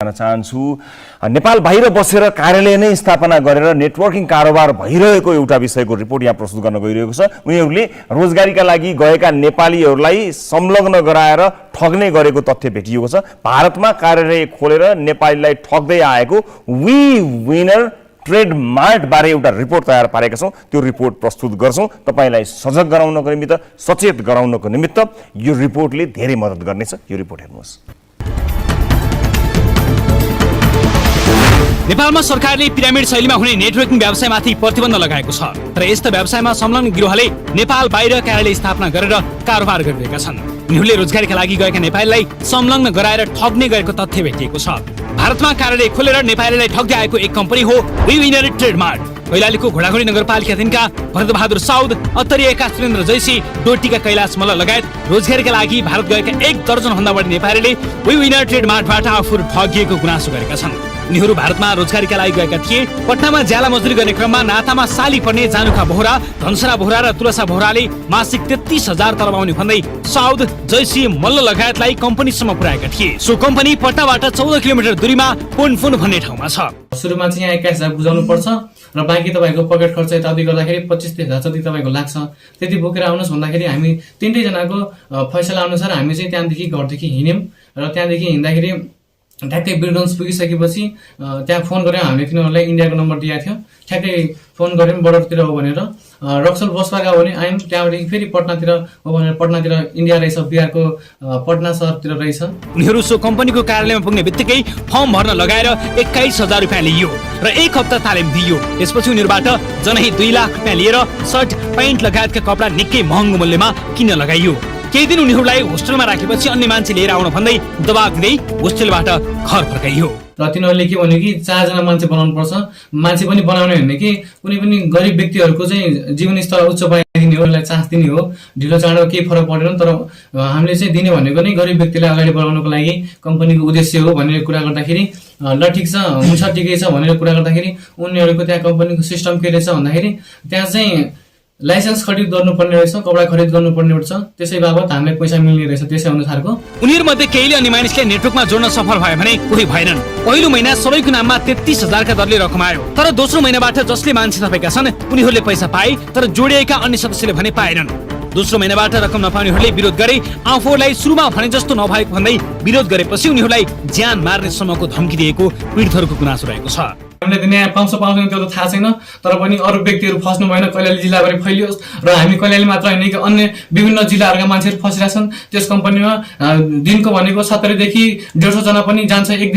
चाहन्छु नेपाल बाहिर बसेर कार्यालय नै स्थापना गरेर नेटवर्किङ कारोबार भइरहेको एउटा विषयको रिपोर्ट यहाँ प्रस्तुत गर्न गइरहेको छ। उनीहरूले रोजगारीका लागि गएका नेपालीहरूलाई संलग्न गराएर ठग्ने गरेको तथ्य भेटिएको छ। भारतमा कार्यालय खोलेर नेपालीलाई ठग्दै आएको वी विनर ट्रेड मार्ट बारे एउटा रिपोर्ट तयार पारेका छौं। त्यो रिपोर्ट प्रस्तुत गर्छौं तपाईलाई सजग गराउनको निमित्त, सचेत गराउनको निमित्त। यो रिपोर्टले धेरै मद्दत गर्नेछ। यो रिपोर्ट हेर्नुहोस्। नेपालमा सरकारले पिरामिड शैलीमा हुने नेटवर्किङ व्यवसायमाथि प्रतिबन्ध लगाएको छ। तर यस्ता व्यवसायमा संलग्न गिरोहले नेपाल बाहिर कार्यालय स्थापना गरेर कारोबार गरिरहेका छन्। उनीहरूले रोजगारीका लागि गएका नेपालीलाई संलग्न गराएर ठग्ने गरेको तथ्य भेटिएको छ। भारतमा कार्यालय खोलेर नेपालीलाई ठग्दै आएको एक कम्पनी हो वी विनर ट्रेड मार्ट। कैलालीको घोडाघोडी नगरपालिका 3 का भरतबहादुर साउद, अत्तरियाका सुरेन्द्र जैसी, डोटीका कैलाश मल्ल लगायत रोजगारीका लागि भारत गएका 1 दर्जन भन्दा बढी नेपालीले वी विनर ट्रेड मार्टबाट आफूहरू ठगिएको गुनासो गरेका छन्। उनीहरू भारतमा रोजगारीका लागि गएका थिए। पटनामा ज्याला मजदुरी गर्ने क्रममा नातामा साली पर्ने जानुखा बोहरा, धनसरा बोहरा र तुलसा बोहराले मासिक 33,000 तलबाउने भन्दै साउद, जैसी, मल्ल लगायतलाई कम्पनीसम्म पुर्याएका थिए। सो कम्पनी पटनाबाट 14 किलोमिटर दूरीमा पुनफुन भन्ने ठाउँमा छ। सुरुमा चाहिँ यहाँ 21,000 बुझाउनु पर्छ र बाँकी तपाईको पकेट खर्च यताउति गर्दाखेरि 25,000 जति तपाईको लाग्छ। त्यति बोकेर आउनुहोस् भन्दाखेरि हामी 3 जनाको फैसला अनुसार हामी चाहिँ त्यहाँदेखि घरदेखि हिँड्यौं र त्यहाँदेखि हिँड्दाखेरि ठ्याक्कै बिरगन्ज पुगिसकेपछि त्यहाँ फोन गरेर हामीले तिनीहरूलाई इन्डियाको नम्बर दिएको थियो। ठ्याक्कै फोन गऱ्यौँ बर्डरतिर हो भनेर, रक्सल बसमा गयो भने आयौँ। त्यहाँबाट फेरि पटनातिर हो भनेर, पटनातिर इन्डिया रहेछ, बिहारको पटना सहरतिर रहेछ। उनीहरू सो कम्पनीको कार्यालयमा पुग्ने बित्तिकै फर्म भर्न लगाएर 21,000 रुपियाँ लिइयो र 1 हप्ता तालिम दिइयो। त्यसपछि उनीहरूबाट जनै 2 लाख रुपियाँ लिएर सर्ट, प्यान्ट लगायतका कपडा निकै महँगो मूल्यमा किन्न लगाइयो। केही दिन उनीहरूलाई होस्टेलमा राखेपछि अन्य मान्छे लिएर आउन भन्दै दबाब दिँदै होस्टेलबाट घर फर्काइयो। र तिनीहरूले के भन्यो कि 4 जना मान्छे बनाउनु पर्छ। मान्छे पनि बनाउने होइन कि कुनै पनि गरिब व्यक्तिहरूको चाहिँ जीवन स्तर उच्च बनाइदिने हो, उनीहरूलाई चान्स दिने हो। ढिलो चाँडो केही फरक पर्दैन, तर हामीले चाहिँ दिने भनेको नै गरिब व्यक्तिलाई अगाडि बढाउनको लागि कम्पनीको उद्देश्य हो भनेर कुरा गर्दाखेरि ल ठिक छ, हुन्छ, ठिकै छ भनेर कुरा गर्दाखेरि उनीहरूको त्यहाँ कम्पनीको सिस्टम के रहेछ भन्दाखेरि त्यहाँ चाहिँ लाइसेन्स खरिद गर्नुपर्ने रहेछ, कपडा खरिद गर्नुपर्ने रहेछ। त्यसै बाबत हामीलाई पैसा मिल्ने रहेछ त्यसै अनुसारको। उनीहरूमध्ये केहीले अन्य मानिसलाई नेटवर्कमा जोड्न सफल भए भने कोही भएनन्। पहिलो महिना सबैको नाममा 33,000 का दरले रकम आयो। तर दोस्रो महिनाबाट जसले मान्छे थपेका छन् उनीहरूले पैसा पाए, तर जोडिएका अन्य सदस्यले भने पाएनन्। दोस्रो महिनाबाट रकम नपाउनेहरूले विरोध गरे। आफूहरूलाई सुरुमा भने जस्तो नभएको भन्दै विरोध गरेपछि उनीहरूलाई ज्यान मार्ने सम्मको धम्की दिएको पीडितहरूको गुनासो रहेको छ। हामीले न्याय पाउँदैन त्यो त थाहा छैन, तर पनि अरू व्यक्तिहरू फस्नु भएन। कैलाली जिल्लाभरि फैलियोस् र हामी कैलाली मात्र होइन कि अन्य विभिन्न जिल्लाहरूका मान्छेहरू फसिरहेका छन् त्यस कम्पनीमा। दिनको भनेको 70 देखि 150 जना पनि जान्छ। एक